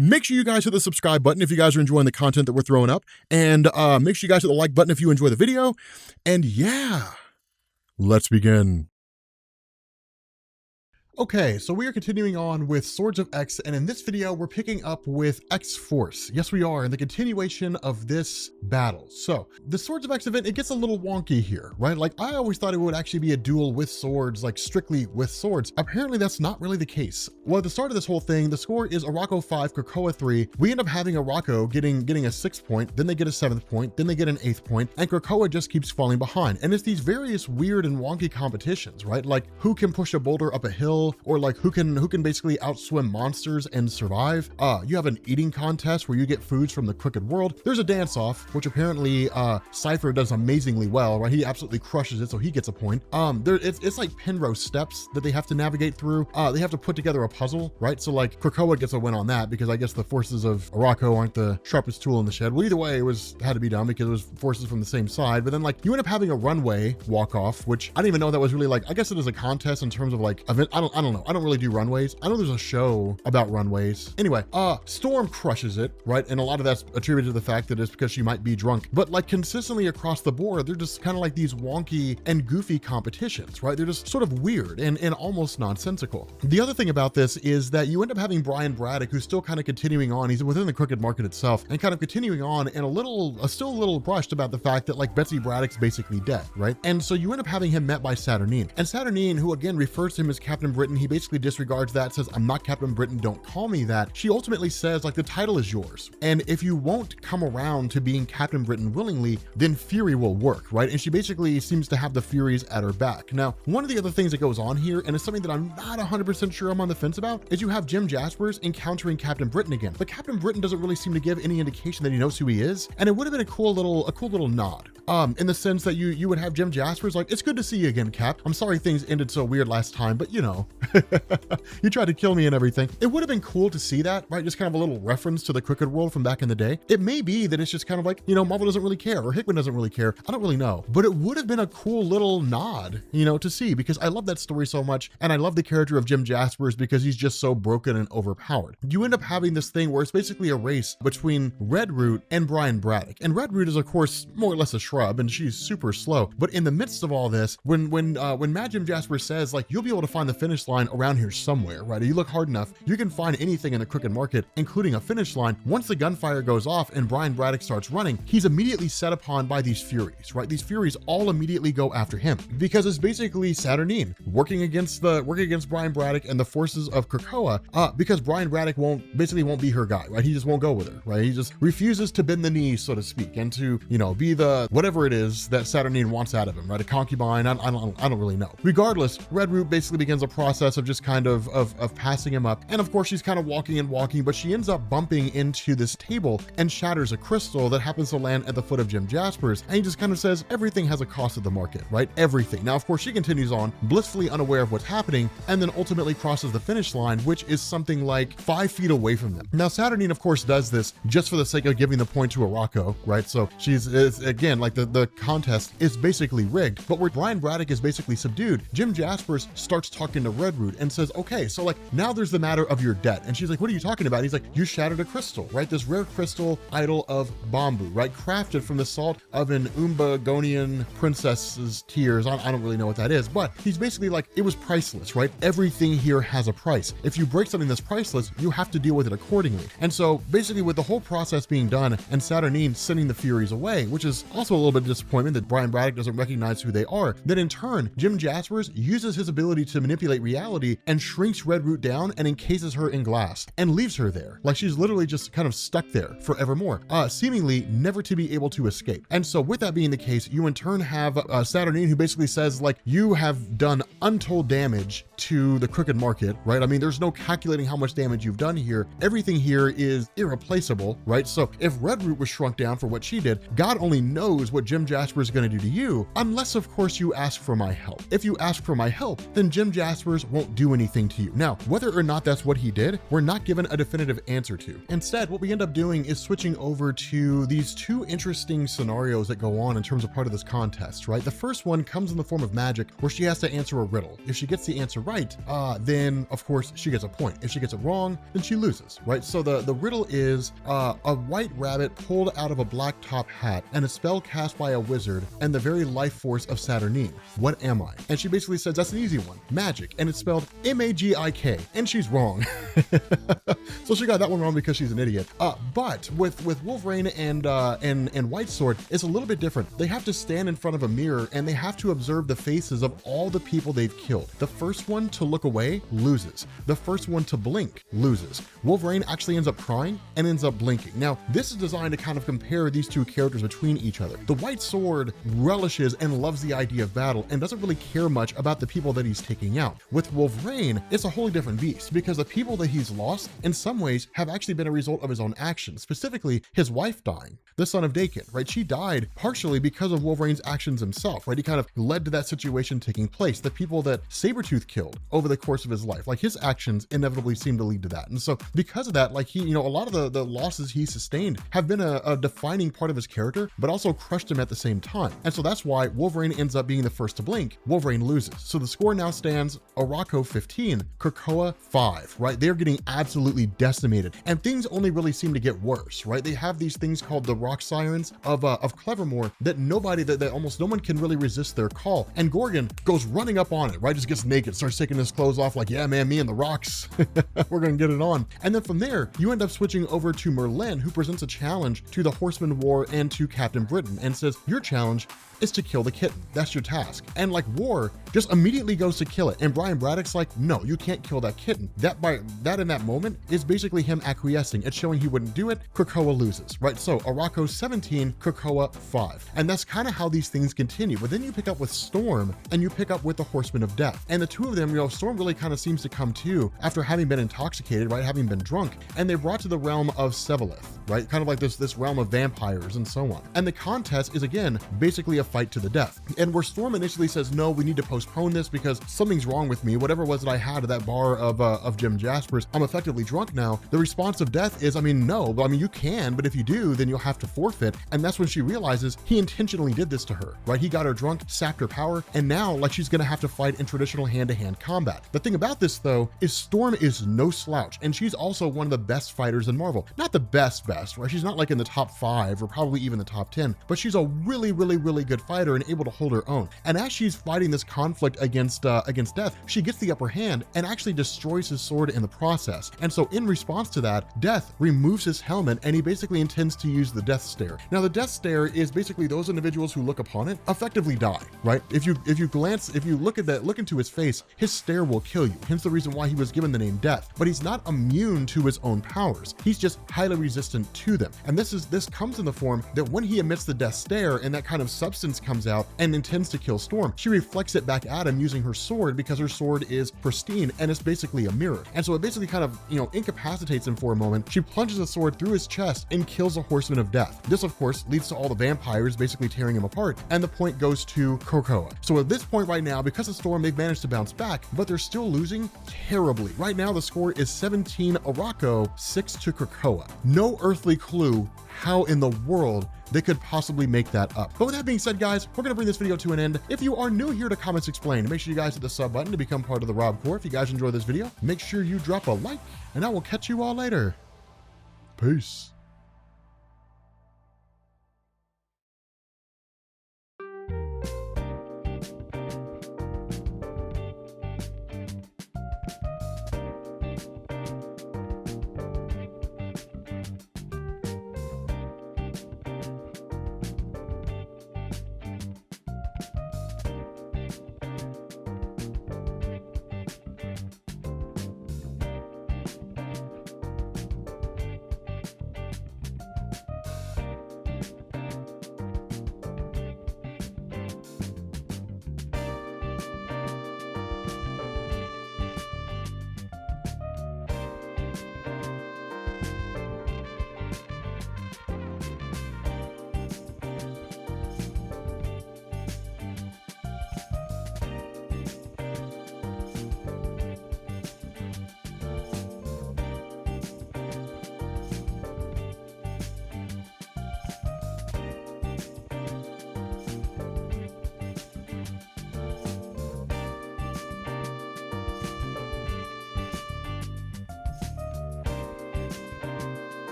Make sure you guys hit the subscribe button if you guys are enjoying the content that we're throwing up. And make sure you guys hit the like button if you enjoy the video. And yeah, let's begin. Okay, so we are continuing on with Swords of X, and in this video, we're picking up with X-Force. Yes, we are, in the continuation of this battle. So, the Swords of X event, it gets a little wonky here, right? Like, I always thought it would actually be a duel with swords, like strictly with swords. Apparently, that's not really the case. Well, at the start of this whole thing, the score is Arako 5, Krakoa 3. We end up having Arako getting a 6th point, then they get a 7th point, then they get an 8th point, and Krakoa just keeps falling behind. And it's these various weird and wonky competitions, right? Like, who can push a boulder up a hill, or like who can basically outswim monsters and survive. You have an eating contest where you get foods from the Crooked World. There's a dance-off, which apparently Cypher does amazingly well, right? He absolutely crushes it, so he gets a point. It's like Penrose steps that they have to navigate through. They have to put together a puzzle, right? So like Krakoa gets a win on that because I guess the forces of Arako aren't the sharpest tool in the shed. Well, either way, had to be done because it was forces from the same side. But then like you end up having a runway walk-off, which I didn't even know that was really like, I guess it is a contest in terms of like event. I don't know. I don't really do runways. I know there's a show about runways. Anyway, Storm crushes it, right? And a lot of that's attributed to the fact that it's because she might be drunk. But like consistently across the board, they're just kind of like these wonky and goofy competitions, right? They're just sort of weird and almost nonsensical. The other thing about this is that you end up having Brian Braddock, who's still kind of continuing on. He's within the Crooked Market itself and kind of continuing on and still a little brushed about the fact that like Betsy Braddock's basically dead, right? And so you end up having him met by Saturnine. And Saturnine, who again refers to him as Captain Britain, he basically disregards that, says, I'm not Captain Britain, don't call me that. She ultimately says, like, the title is yours. And if you won't come around to being Captain Britain willingly, then Fury will work, right? And she basically seems to have the Furies at her back. Now, one of the other things that goes on here, and it's something that I'm not 100% sure I'm on the fence about, is you have Jim Jaspers encountering Captain Britain again. But Captain Britain doesn't really seem to give any indication that he knows who he is. And it would have been a cool little nod. In the sense that you would have Jim Jaspers like, it's good to see you again, Cap. I'm sorry things ended so weird last time, but you know, you tried to kill me and everything. It would have been cool to see that, right? Just kind of a little reference to the Crooked World from back in the day. It may be that it's just kind of like, you know, Marvel doesn't really care or Hickman doesn't really care. I don't really know, but it would have been a cool little nod, you know, to see, because I love that story so much. And I love the character of Jim Jaspers because he's just so broken and overpowered. You end up having this thing where it's basically a race between Redroot and Brian Braddock. And Redroot is of course more or less a shrub and she's super slow. But in the midst of all this, when Mad Jim Jaspers says like, you'll be able to find the finish line around here somewhere, right? You look hard enough, you can find anything in the Crooked Market, including a finish line. Once the gunfire goes off and Brian Braddock starts running, he's immediately set upon by these Furies, right? These Furies all immediately go after him because it's basically Saturnine working against Brian Braddock and the forces of Krakoa, because Brian Braddock won't be her guy, right? He just won't go with her, right? He just refuses to bend the knee, so to speak, and to, you know, be the whatever it is that Saturnine wants out of him, right? A concubine, I don't really know. Regardless, Redroot basically begins a process of just kind of passing him up. And of course, she's kind of walking, but she ends up bumping into this table and shatters a crystal that happens to land at the foot of Jim Jaspers. And he just kind of says, everything has a cost at the market, right? Everything. Now, of course, she continues on, blissfully unaware of what's happening, and then ultimately crosses the finish line, which is something like 5 feet away from them. Now, Saturnine, of course, does this just for the sake of giving the point to Arako, right? So it's again, like the contest is basically rigged, but where Brian Braddock is basically subdued, Jim Jaspers starts talking to Redroot and says, okay, so like now there's the matter of your debt. And she's like, what are you talking about? He's like, you shattered a crystal, right? This rare crystal idol of bamboo, right? Crafted from the salt of an Umbagonian princess's tears. I don't really know what that is, but he's basically like, it was priceless, right? Everything here has a price. If you break something that's priceless, you have to deal with it accordingly. And so basically with the whole process being done and Saturnine sending the Furies away, which is also a little bit of disappointment that Brian Braddock doesn't recognize who they are, then in turn, Jim Jaspers uses his ability to manipulate reality and shrinks Redroot down and encases her in glass and leaves her there. Like she's literally just kind of stuck there forevermore, seemingly never to be able to escape. And so with that being the case, you in turn have Saturnine, who basically says like, you have done untold damage to the Crooked Market, right? I mean, there's no calculating how much damage you've done here. Everything here is irreplaceable, right? So if Redroot was shrunk down for what she did, God only knows what Jim Jasper is going to do to you, unless of course you ask for my help. If you ask for my help, then Jim Jasper powers won't do anything to you. Now, whether or not that's what he did, we're not given a definitive answer to. Instead, what we end up doing is switching over to these two interesting scenarios that go on in terms of part of this contest, right? The first one comes in the form of magic, where she has to answer a riddle. If she gets the answer right, then of course she gets a point. If she gets it wrong, then she loses, right? So the riddle is a white rabbit pulled out of a black top hat and a spell cast by a wizard and the very life force of Saturnine. What am I? And she basically says that's an easy one, magic, and it's spelled M-A-G-I-K, and she's wrong. So she got that one wrong because she's an idiot. But with Wolverine and White Sword, it's a little bit different. They have to stand in front of a mirror and they have to observe the faces of all the people they've killed. The first one to look away loses. The first one to blink loses. Wolverine actually ends up crying and ends up blinking. Now, this is designed to kind of compare these two characters between each other. The White Sword relishes and loves the idea of battle and doesn't really care much about the people that he's taking out. With Wolverine, it's a wholly different beast because the people that he's lost in some ways have actually been a result of his own actions, specifically his wife dying, the son of Dakin, right? She died partially because of Wolverine's actions himself, right? He kind of led to that situation taking place. The people that Sabretooth killed over the course of his life, like his actions inevitably seem to lead to that. And so because of that, like he, you know, a lot of the losses he sustained have been a defining part of his character, but also crushed him at the same time. And so that's why Wolverine ends up being the first to blink. Wolverine loses. So the score now stands Arakko 15, Krakoa 5, right? They're getting absolutely decimated and things only really seem to get worse, right? They have these things called the rock sirens of Clevermore that that almost no one can really resist their call. And Gorgon goes running up on it, right? Just gets naked, starts taking his clothes off like, yeah, man, me and the rocks, we're gonna get it on. And then from there, you end up switching over to Merlin, who presents a challenge to the Horseman War and to Captain Britain and says, your challenge is to kill the kitten. That's your task. And like War just immediately goes to kill it. And Brian Braddock's like, no, you can't kill that kitten. That in that moment is basically him acquiescing. It's showing he wouldn't do it. Krakoa loses, right? So Arakko 17, Krakoa 5. And that's kind of how these things continue. But then you pick up with Storm and you pick up with the Horseman of Death. And the two of them, you know, Storm really kind of seems to come to after having been intoxicated, right? Having been drunk. And they're brought to the realm of Sevalith, right? Kind of like this realm of vampires and so on. And the contest is again, basically a fight to the death. And where Storm initially says, no, we need to postpone this because something's wrong with me. Whatever it was that I had at that bar of Jim Jasper's, I'm effectively drunk now. The response of Death is, I mean, no, but I mean, you can, but if you do, then you'll have to forfeit. And that's when she realizes he intentionally did this to her, right? He got her drunk, sapped her power, and now like she's gonna have to fight in traditional hand-to-hand combat. The thing about this though, is Storm is no slouch. And she's also one of the best fighters in Marvel. Not the best, right? She's not like in the top 5 or probably even the top 10, but she's a really good fighter and able to hold her own. And as she's fighting this conflict against Death, she gets the upper hand and actually destroys his sword in the process. And so in response to that, Death removes his helmet and he basically intends to use the Death Stare. Now the Death Stare is basically those individuals who look upon it effectively die, right? If you look into his face, his stare will kill you. Hence the reason why he was given the name Death. But he's not immune to his own powers. He's just highly resistant to them. And this comes in the form that when he emits the Death Stare and that kind of substance comes out and intends to kill Storm, she reflects it back at him using her sword because her sword is pristine and it's basically a mirror. And so it basically kind of, you know, incapacitates him for a moment. She plunges the sword through his chest and kills a Horseman of Death. This of course leads to all the vampires basically tearing him apart, and the point goes to Krakoa. So at this point right now, because of Storm, they've managed to bounce back, but they're still losing terribly. Right now the score is 17 Arakko, 6 to Krakoa. No earthly clue how in the world they could possibly make that up. But with that being said, guys, we're gonna bring this video to an end. If you are new here to Comics Explained, make sure you guys hit the sub button to become part of the Rob Corps. If you guys enjoyed this video, make sure you drop a like, and I will catch you all later. Peace.